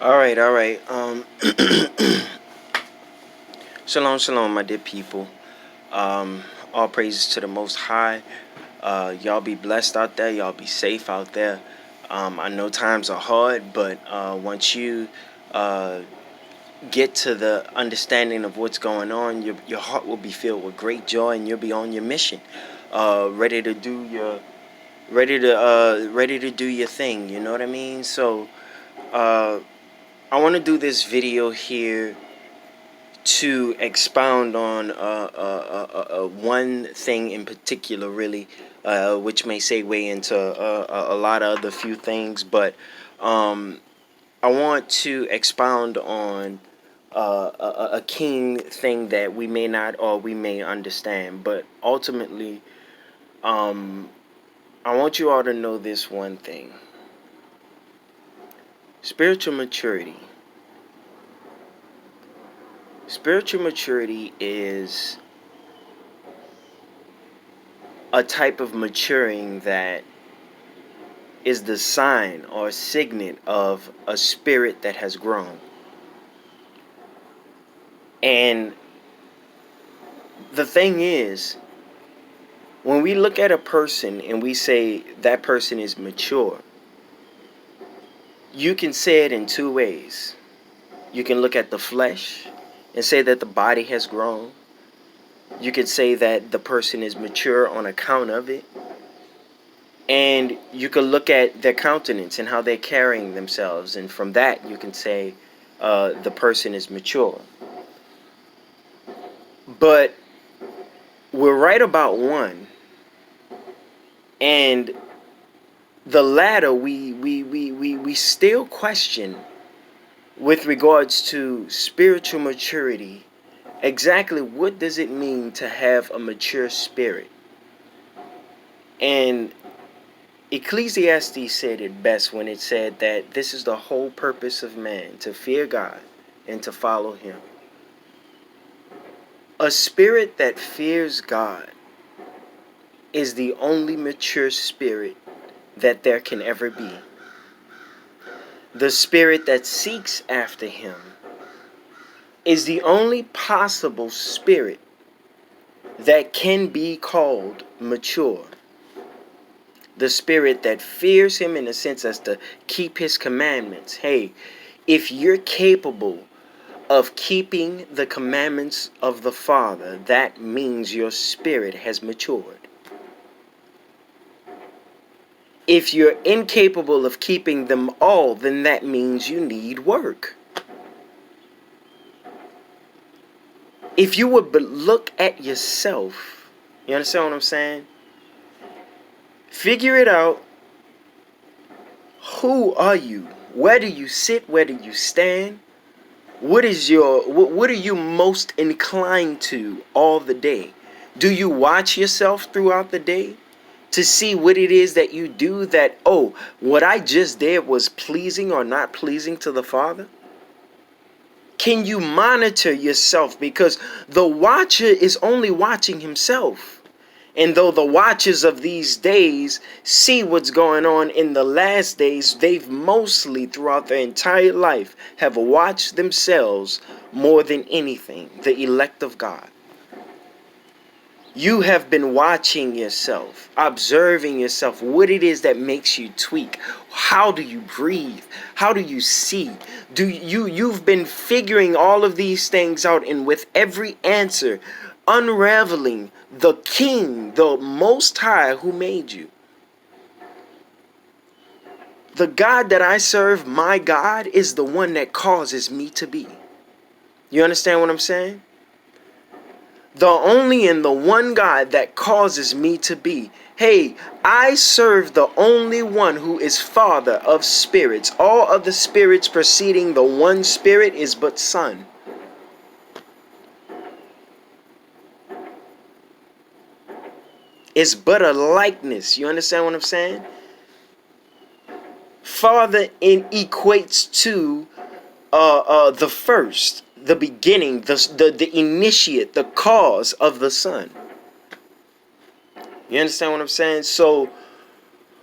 All right, all right. Shalom, shalom, my dear people. All praises to the Most High. Y'all be blessed out there. Y'all be safe out there. I know times are hard, but once you uh, get to the understanding of what's going on, your heart will be filled with great joy, and you'll be on your mission, ready to do your thing. You know what I mean? So I want to do this video here to expound on one thing in particular, really, which may segue into a lot of other few things, but I want to expound on a keen thing that we may not or we may understand, but ultimately, I want you all to know this one thing: spiritual maturity. Spiritual maturity is a type of maturing that is the sign or signet of a spirit that has grown. And the thing is, when we look at a person and we say that person is mature, you can say it in two ways. You can look at the flesh and say that the body has grown. You can say that the person is mature on account of it. And you can look at their countenance and how they're carrying themselves. And from that, you can say the person is mature. But we're right about one. And the latter, we still question with regards to spiritual maturity. Exactly what does it mean to have a mature spirit? And Ecclesiastes said it best when it said that this is the whole purpose of man, to fear God and to follow him. A spirit that fears God is the only mature spirit that there can ever be. The spirit that seeks after him is the only possible spirit that can be called mature. The spirit that fears him in a sense as to keep his commandments. Hey, if you're capable of keeping the commandments of the Father, that means your spirit has matured. If you're incapable of keeping them all, then that means you need work. If you would look at yourself, you understand what I'm saying? Figure it out. Who are you? Where do you sit? Where do you stand? What are you most inclined to all the day? Do you watch yourself throughout the day to see what it is that you do that, oh, what I just did was pleasing or not pleasing to the Father? Can you monitor yourself? Because the watcher is only watching himself. And though the watchers of these days see what's going on in the last days, they've mostly throughout their entire life have watched themselves more than anything, the elect of God. You have been watching yourself, observing yourself, what it is that makes you tweak. How do you breathe? How do you see? You've been figuring all of these things out, and with every answer, unraveling the King, the Most High who made you. The God that I serve, my God, is the one that causes me to be. You understand what I'm saying? The only and the one God that causes me to be. Hey, I serve the only one who is Father of spirits. All other spirits preceding the one Spirit is but Son. It's but a likeness. You understand what I'm saying? Father equates to the first, the beginning, the initiate, the cause of the Son. You understand what I'm saying? So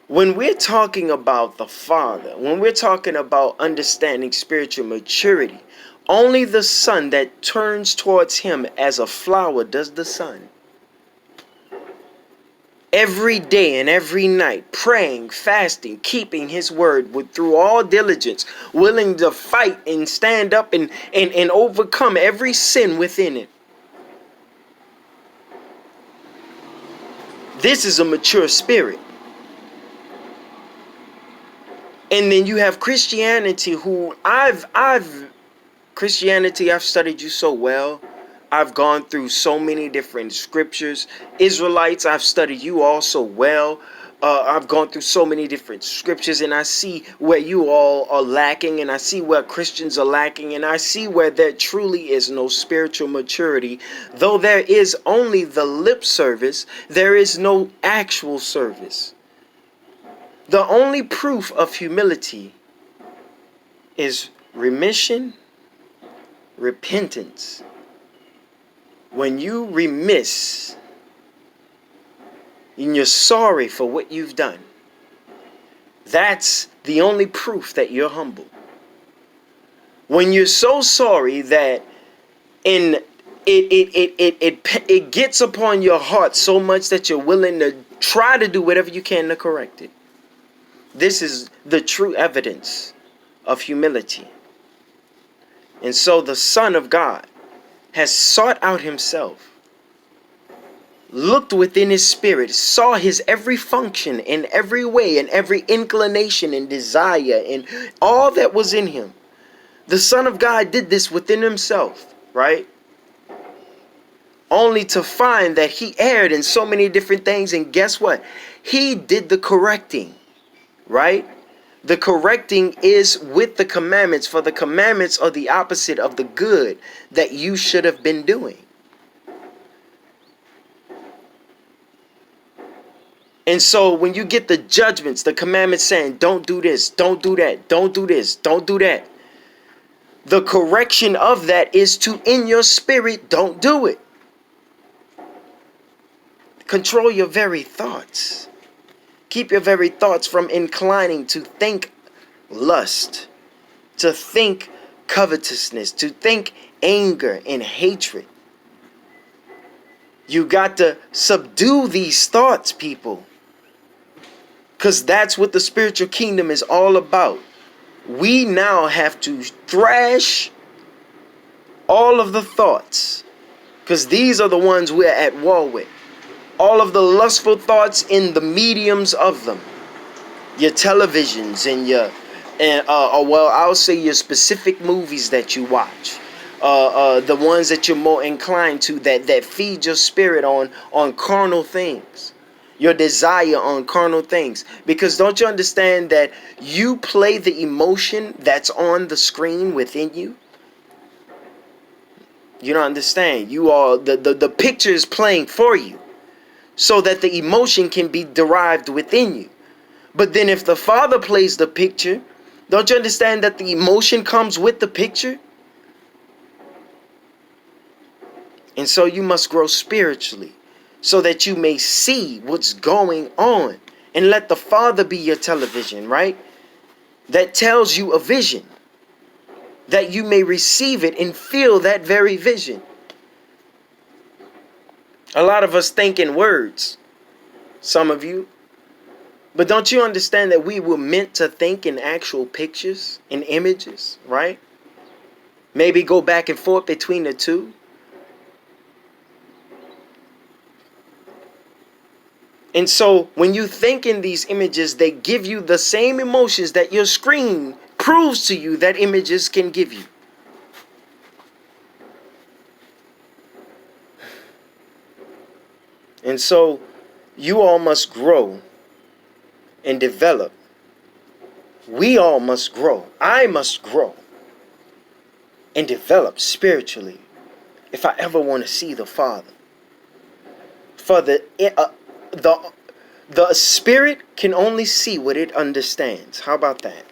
When we're talking about the Father, when we're talking about understanding spiritual maturity, only the son that turns towards him as a flower does the sun. Every day and every night, praying, fasting, keeping his word through all diligence, willing to fight and stand up and overcome every sin within it. This is a mature spirit. And then you have Christianity, who Christianity, I've studied you so well. I've gone through so many different scriptures. Israelites, I've studied you all so well. I've gone through so many different scriptures, and I see where you all are lacking, and I see where Christians are lacking, and I see where there truly is no spiritual maturity. Though there is only the lip service, there is no actual service. The only proof of humility is remission, repentance. When you remiss and you're sorry for what you've done, that's the only proof that you're humble. When you're so sorry that it gets upon your heart so much that you're willing to try to do whatever you can to correct it. This is the true evidence of humility. And so the Son of God has sought out himself, looked within his spirit, saw his every function in every way and every inclination and desire and all that was in him. The Son of God did this within himself, right? Only to find that he erred in so many different things. And guess what? He did the correcting, right? The correcting is with the commandments, for the commandments are the opposite of the good that you should have been doing. And so when you get the judgments, the commandments saying, don't do this, don't do that, don't do this, don't do that. The correction of that is to, in your spirit, don't do it. Control your very thoughts. Keep your very thoughts from inclining to think lust, to think covetousness, to think anger and hatred. You got to subdue these thoughts, people. Because that's what the spiritual kingdom is all about. We now have to thrash all of the thoughts. Because these are the ones we're at war with. All of the lustful thoughts in the mediums of them. Your televisions and I'll say your specific movies that you watch. The ones that you're more inclined to that feed your spirit on carnal things. Your desire on carnal things. Because don't you understand that you play the emotion that's on the screen within you? You don't understand. You are the picture is playing for you, so that the emotion can be derived within you. But then if the Father plays the picture, don't you understand that the emotion comes with the picture? And so you must grow spiritually, so that you may see what's going on. And let the Father be your television, right? That tells you a vision, that you may receive it and feel that very vision. A lot of us think in words, some of you. But don't you understand that we were meant to think in actual pictures, in images, right? Maybe go back and forth between the two. And so when you think in these images, they give you the same emotions that your screen proves to you that images can give you. And so you all must grow and develop. We all must grow. I must grow and develop spiritually if I ever want to see the Father. For the spirit can only see what it understands. How about that?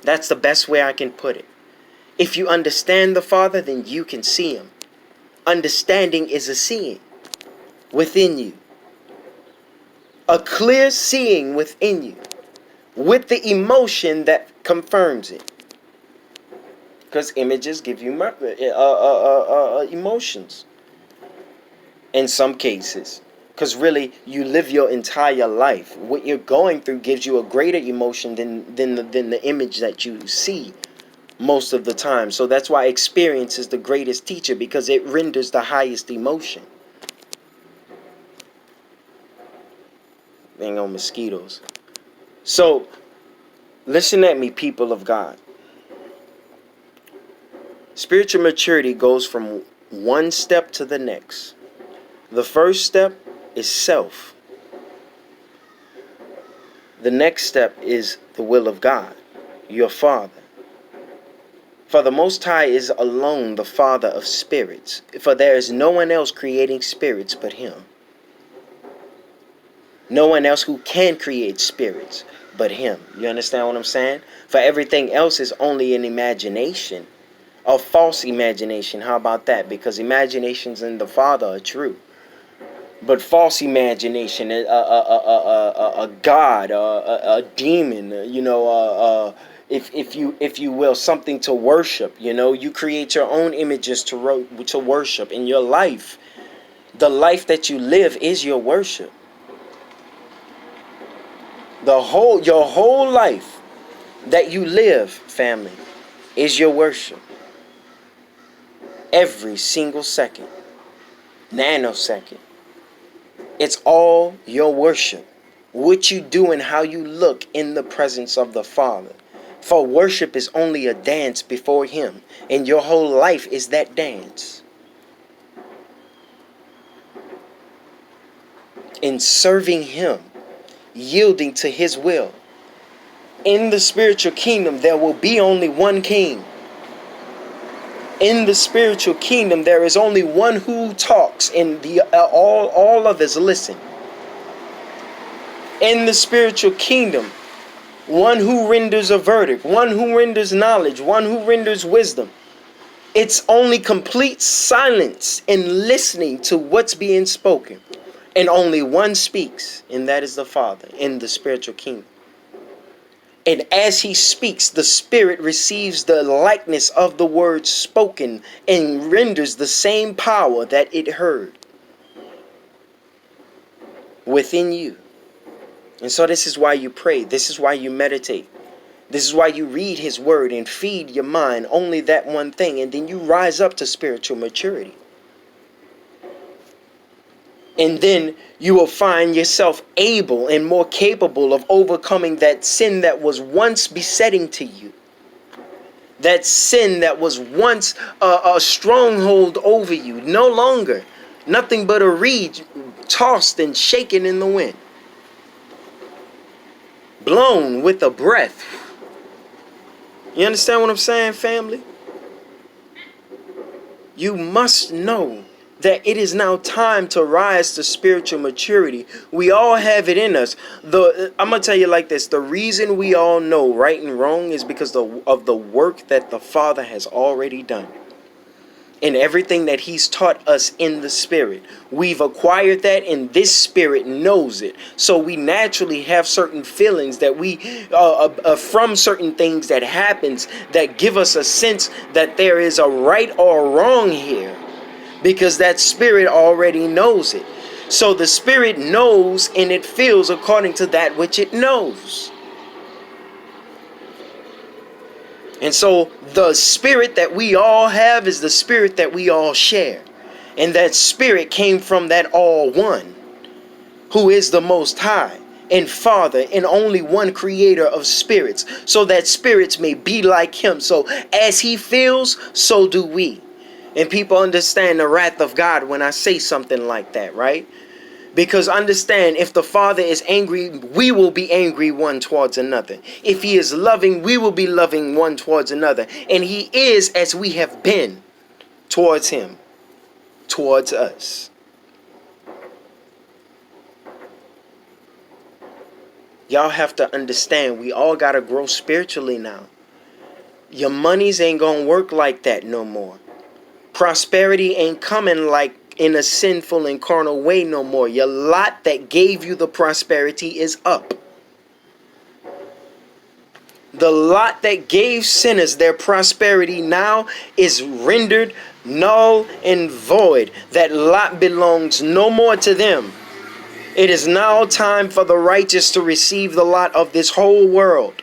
That's the best way I can put it. If you understand the Father, then you can see him. Understanding is a seeing within you. A clear seeing within you with the emotion that confirms it. Because images give you emotions in some cases. Because really, you live your entire life. What you're going through gives you a greater emotion than the image that you see most of the time. So that's why experience is the greatest teacher, because it renders the highest emotion. Dang on mosquitoes. So, listen at me, people of God. Spiritual maturity goes from one step to the next. The first step is self. The next step is the will of God, your Father. For the Most High is alone the Father of spirits, for there is no one else creating spirits but Him. No one else who can create spirits but Him. You understand what I'm saying? For everything else is only an imagination, a false imagination. How about that? Because imaginations in the Father are true. But false imagination, a god, a demon, if you will, something to worship. You create your own images to worship. In your life, the life that you live is your worship. Your whole life that you live, family, is your worship. Every single second, nanosecond. It's all your worship. What you do and how you look in the presence of the Father. For worship is only a dance before Him. And your whole life is that dance. In serving Him, yielding to His will. In the spiritual kingdom, there will be only one king. In the spiritual kingdom, there is only one who talks, and all others listen. In the spiritual kingdom, one who renders a verdict, one who renders knowledge, one who renders wisdom. It's only complete silence in listening to what's being spoken. And only one speaks, and that is the Father in the spiritual kingdom. And as He speaks, the Spirit receives the likeness of the words spoken and renders the same power that it heard within you. And so this is why you pray. This is why you meditate. This is why you read His word and feed your mind only that one thing. And then you rise up to spiritual maturity. And then you will find yourself able and more capable of overcoming that sin that was once besetting to you. That sin that was once a stronghold over you. No longer. Nothing but a reed tossed and shaken in the wind. Blown with a breath. You understand what I'm saying, family? You must know that it is now time to rise to spiritual maturity. We all have it in us. I'm going to tell you like this. The reason we all know right and wrong is because of the work that the Father has already done. And everything that He's taught us in the Spirit. We've acquired that, and this Spirit knows it. So we naturally have certain feelings that we, from certain things that happens, that give us a sense that there is a right or a wrong here. Because that Spirit already knows it. So the Spirit knows and it feels according to that which it knows. And so the Spirit that we all have is the Spirit that we all share. And that Spirit came from that all one, who is the Most High and Father and only one creator of spirits. So that spirits may be like Him. So as He feels, so do we. And people understand the wrath of God when I say something like that, right? Because understand, if the Father is angry, we will be angry one towards another. If He is loving, we will be loving one towards another. And He is as we have been towards Him, towards us. Y'all have to understand, we all got to grow spiritually now. Your monies ain't going to work like that no more. Prosperity ain't coming like in a sinful and carnal way no more. Your lot that gave you the prosperity is up. The lot that gave sinners their prosperity now is rendered null and void. That lot belongs no more to them. It is now time for the righteous to receive the lot of this whole world,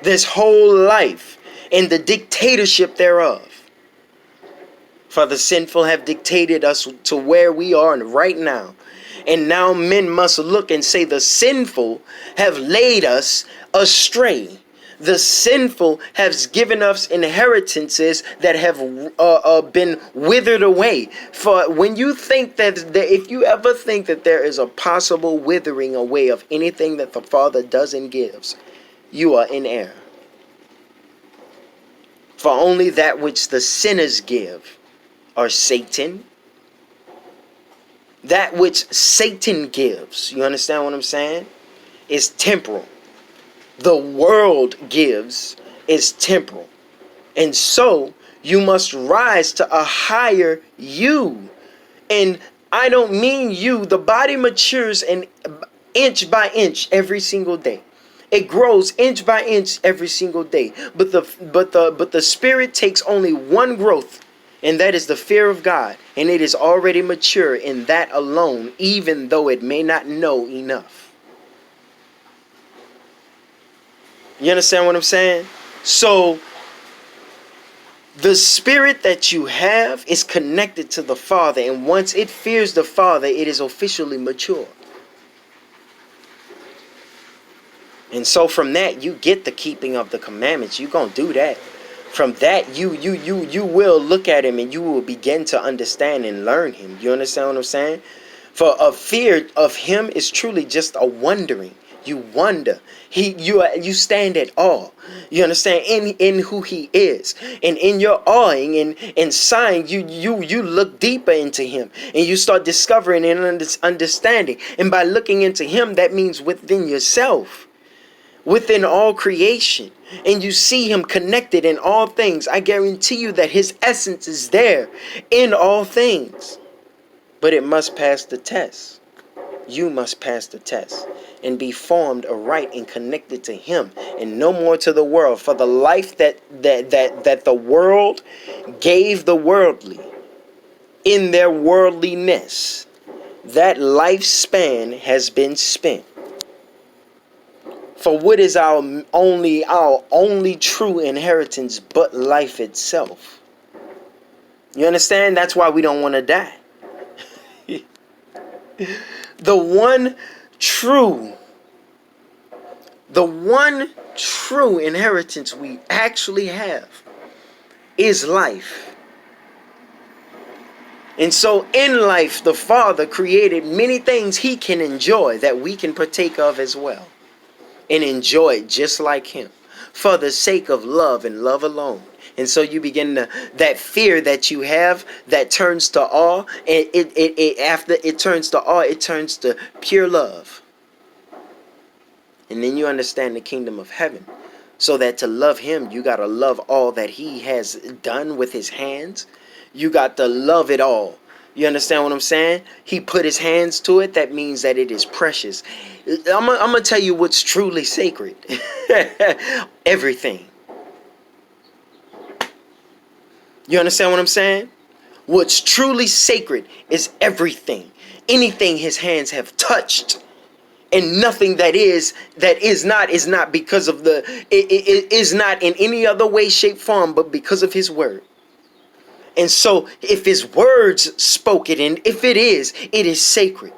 this whole life, and the dictatorship thereof. For the sinful have dictated us to where we are right now. And now men must look and say the sinful have laid us astray. The sinful has given us inheritances that have been withered away. For when you think if you ever think that there is a possible withering away of anything that the Father does and gives, you are in error. For only that which the sinners give are Satan. That which Satan gives, you understand what I'm saying, is temporal. The world gives is temporal. And so you must rise to a higher you. And I don't mean you. The body matures inch by inch every single day. It grows inch by inch every single day. But the spirit takes only one growth, and that is the fear of God. And it is already mature in that alone, even though it may not know enough. You understand what I'm saying? So the spirit that you have is connected to the Father. And once it fears the Father, it is officially mature. And so from that, you get the keeping of the commandments. You're going to do that. From that, you will look at him and you will begin to understand and learn him. You understand what I'm saying? For a fear of him is truly just a wondering. You wonder. You stand at awe. You understand in who he is. And in your awing and sighing, you look deeper into him. And you start discovering and understanding. And by looking into him, that means within yourself. Within all creation. And you see him connected in all things. I guarantee you that his essence is there in all things. But it must pass the test. You must pass the test and be formed aright and connected to him and no more to the world. For the life that the world gave the worldly in their worldliness, that lifespan has been spent. For what is our only true inheritance but life itself? You understand? That's why we don't want to die. The one true inheritance we actually have is life. And so in life, the Father created many things he can enjoy that we can partake of as well. And enjoy it just like him. For the sake of love and love alone. And so you begin that fear that you have that turns to awe. And after it turns to awe, it turns to pure love. And then you understand the kingdom of heaven. So that to love him, you got to love all that he has done with his hands. You got to love it all. You understand what I'm saying? He put his hands to it. That means that it is precious. I'm going to tell you what's truly sacred. Everything. You understand what I'm saying? What's truly sacred is everything. Anything his hands have touched. And nothing that is not because of it is not in any other way, shape, form, but because of his word. And so if his words spoke it, and if it is sacred.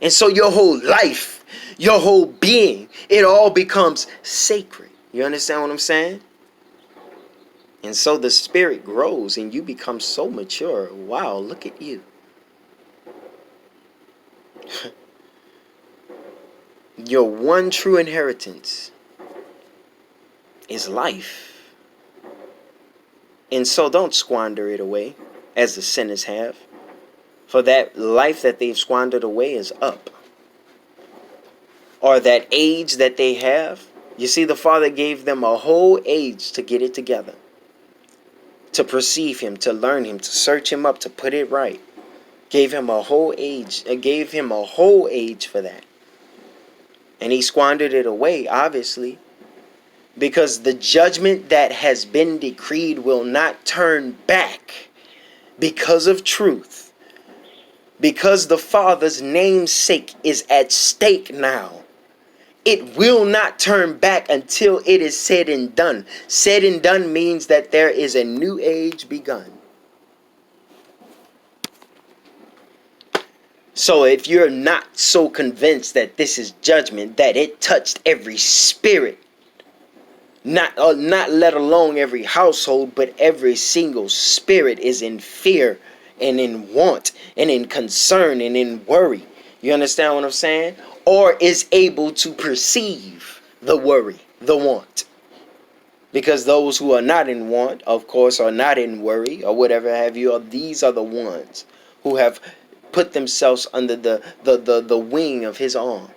And so your whole life, your whole being, it all becomes sacred. You understand what I'm saying? And so the spirit grows and you become so mature. Wow, look at you. Your one true inheritance is life. And so don't squander it away as the sinners have. For that life that they've squandered away is up. Or that age that they have. You see, the Father gave them a whole age to get it together. To perceive him, to learn him, to search him up, to put it right. Gave him a whole age. Gave him a whole age for that. And he squandered it away, obviously. Because the judgment that has been decreed will not turn back because of truth. Because the Father's name's sake is at stake now. It will not turn back until it is said and done. Said and done means that there is a new age begun. So if you're not so convinced that this is judgment, that it touched every spirit, not let alone every household, but every single spirit is in fear and in want and in concern and in worry. You understand what I'm saying? Or is able to perceive the worry, the want. Because those who are not in want, of course, are not in worry or whatever have you. Or these are the ones who have put themselves under the wing of his arm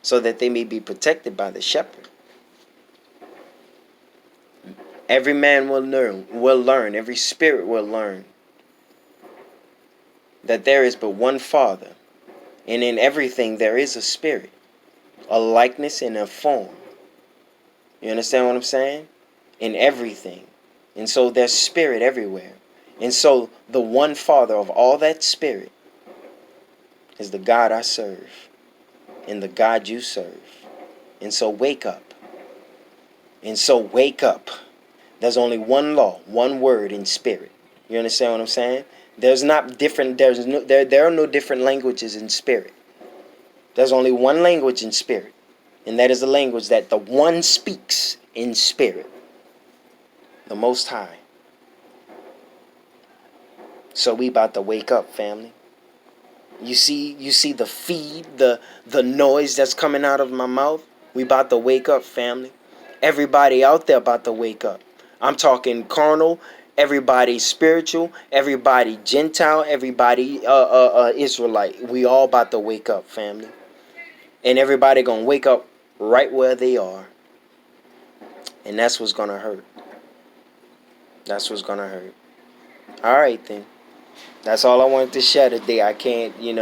so that they may be protected by the shepherd. Every man will learn, every spirit will learn that there is but one Father, and in everything there is a spirit, a likeness and a form. You understand what I'm saying? In everything. And so there's spirit everywhere. And so the one Father of all that spirit is the God I serve and the God you serve. And so wake up. And so wake up. There's only one law, one word in spirit. You understand what I'm saying? There are no different languages in spirit. There's only one language in spirit. And that is the language that the one speaks in spirit. The Most High. So we about to wake up, family. You see the feed, the noise that's coming out of my mouth. We about to wake up, family. Everybody out there about to wake up. I'm talking carnal, everybody spiritual, everybody Gentile, everybody Israelite. We all about to wake up, family. And everybody gonna wake up right where they are. And that's what's gonna hurt. That's what's gonna hurt. All right then. That's all I wanted to share today. I can't, he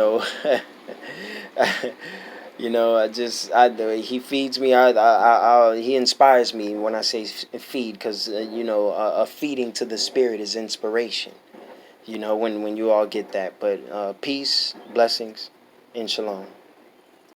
feeds me. He inspires me when I say feed, because a feeding to the spirit is inspiration. When you all get that. But peace, blessings, and shalom.